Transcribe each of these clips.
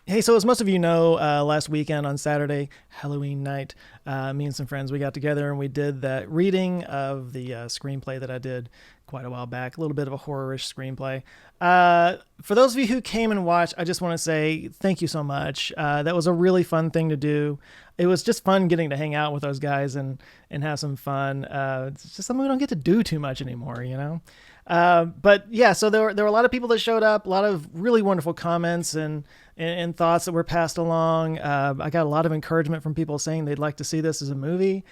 Hey, so as most of you know, last weekend on Saturday, Halloween night, me and some friends, we got together and we did that reading of the screenplay that I did quite a while back, a little bit of a horror-ish screenplay. For those of you who came and watched, I just want to say thank you so much. That was a really fun thing to do. It was just fun getting to hang out with those guys and have some fun. It's just something we don't get to do too much anymore, you know? But yeah, so there were a lot of people that showed up, a lot of really wonderful comments and thoughts that were passed along. I got a lot of encouragement from people saying they'd like to see this as a movie.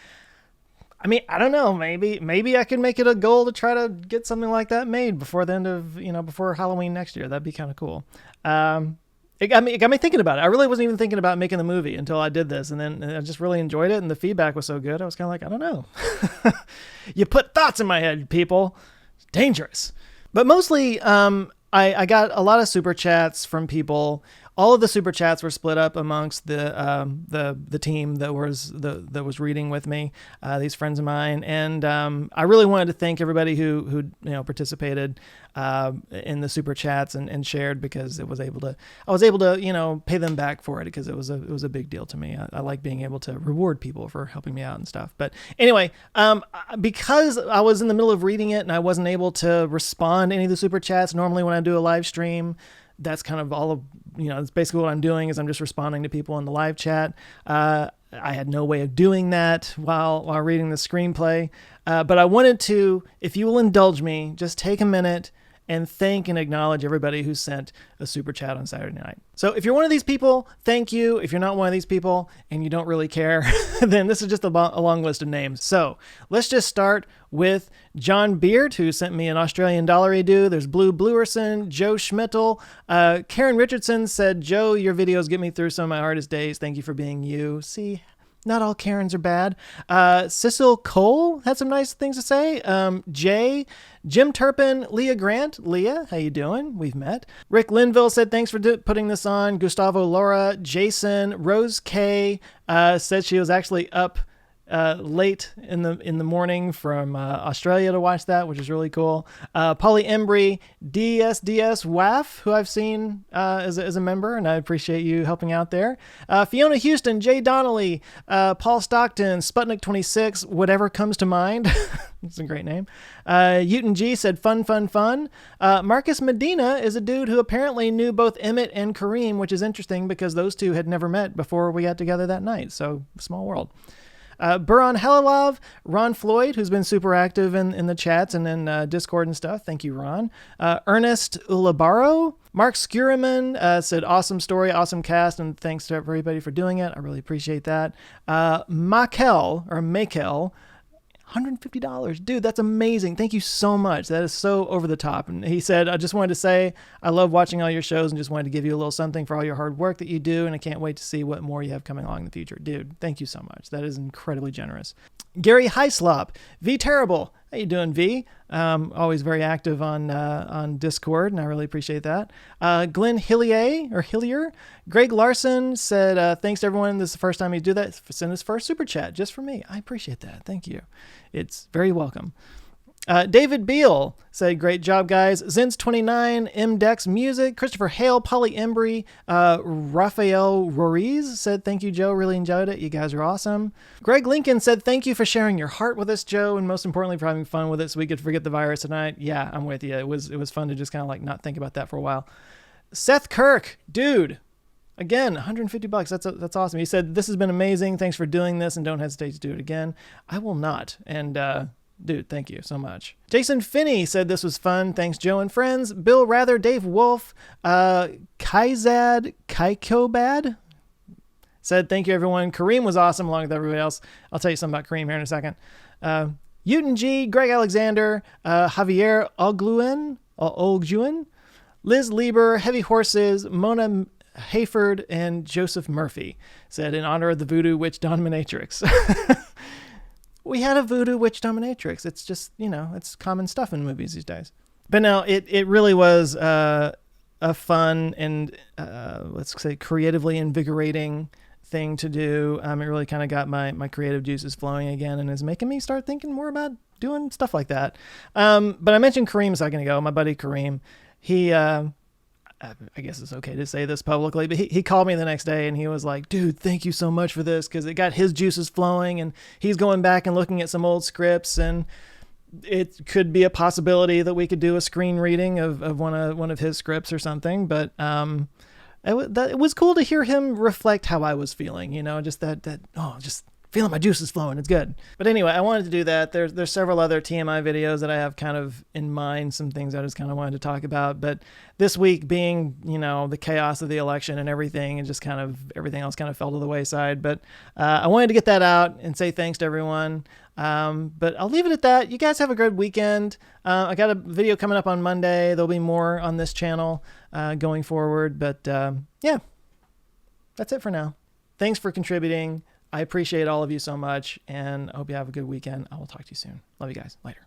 I mean, I don't know. Maybe I could make it a goal to try to get something like that made before the end of before Halloween next year. That'd be kind of cool. It got me thinking about it. I really wasn't even thinking about making the movie until I did this, and then I just really enjoyed it, and the feedback was so good. I was kind of like, I don't know. You put thoughts in my head, people. It's dangerous. But mostly, I got a lot of super chats from people. All of the super chats were split up amongst the team that was reading with me, these friends of mine, and I really wanted to thank everybody who participated in the super chats and shared, because I was able to pay them back for it, because it was a big deal to me. I like being able to reward people for helping me out and stuff. But anyway, because I was in the middle of reading it and I wasn't able to respond to any of the super chats. Normally when I do a live stream, that's kind of all of, it's basically what I'm doing is I'm just responding to people in the live chat. I had no way of doing that while reading the screenplay. But I wanted to, if you will indulge me, just take a minute and thank and acknowledge everybody who sent a super chat on Saturday night. So if you're one of these people, thank you. If you're not one of these people and you don't really care, then this is just a long list of names. So let's just start with John Beard, who sent me an Australian dollar-a-do. There's Blue Bluerson, Joe Schmittel. Karen Richardson said, Joe, your videos get me through some of my hardest days. Thank you for being you. See, not all Karens are bad. Cecil Cole had some nice things to say. Jay, Jim Turpin, Leah Grant. Leah, how you doing? We've met. Rick Linville said, thanks for putting this on. Gustavo Laura, Jason, Rose K said she was actually up late in the morning from Australia to watch that, which is really cool. Polly Embry, DSDS WAF, who I've seen as a member, and I appreciate you helping out there. Fiona Houston, Jay Donnelly, Paul Stockton, Sputnik 26, whatever comes to mind. It's a great name. Uten G said fun. Marcus Medina is a dude who apparently knew both Emmett and Kareem, which is interesting because those two had never met before we got together that night. So small world. Buran Helalov, Ron Floyd, who's been super active in the chats and in Discord and stuff. Thank you, Ron. Ernest Ulabaro, Mark Skuriman said, awesome story, awesome cast, and thanks to everybody for doing it. I really appreciate that. Makel, $150. Dude, that's amazing. Thank you so much. That is so over the top. And he said, I just wanted to say, I love watching all your shows and just wanted to give you a little something for all your hard work that you do. And I can't wait to see what more you have coming along in the future. Dude, thank you so much. That is incredibly generous. Gary Heislop, V Terrible. How you doing, V? Always very active on Discord, and I really appreciate that. Glenn Hillier. Greg Larson said, thanks to everyone. This is the first time you do that. Send his first super chat just for me. I appreciate that. Thank you. It's very welcome. David Beal said, great job, guys. Zins29, MDex Music, Christopher Hale, Polly Embry, Rafael Roriz said, thank you, Joe. Really enjoyed it. You guys are awesome. Greg Lincoln said, thank you for sharing your heart with us, Joe, and most importantly, for having fun with it so we could forget the virus tonight. Yeah, I'm with you. It was fun to just kind of like not think about that for a while. Seth Kirk, dude. Again, $150. That's awesome. He said, this has been amazing. Thanks for doing this, and don't hesitate to do it again. I will not. And, dude, thank you so much. Jason Finney said this was fun. Thanks, Joe and friends. Bill Rather, Dave Wolf, Kaizad Kaikobad said, thank you, everyone. Kareem was awesome along with everybody else. I'll tell you something about Kareem here in a second. Uten G, Greg Alexander, Javier Olguin, Liz Lieber, Heavy Horses, Mona Hayford, and Joseph Murphy said, in honor of the voodoo witch dominatrix. We had a voodoo witch dominatrix. It's just, it's common stuff in movies these days. But no, it really was a fun and, let's say, creatively invigorating thing to do. It really kind of got my creative juices flowing again and is making me start thinking more about doing stuff like that. But I mentioned Kareem a second ago, my buddy Kareem. He, I guess it's okay to say this publicly, but he called me the next day and he was like, dude, thank you so much for this, because it got his juices flowing, and he's going back and looking at some old scripts, and it could be a possibility that we could do a screen reading of one of his scripts or something. But it was cool to hear him reflect how I was feeling, just just feeling my juices flowing. It's good. But anyway, I wanted to do that. There's several other TMI videos that I have kind of in mind, some things I just kind of wanted to talk about. But this week being, the chaos of the election and everything, and just kind of everything else kind of fell to the wayside. But I wanted to get that out and say thanks to everyone. But I'll leave it at that. You guys have a good weekend. I got a video coming up on Monday. There'll be more on this channel going forward. But yeah, that's it for now. Thanks for contributing. I appreciate all of you so much, and I hope you have a good weekend. I will talk to you soon. Love you guys. Later.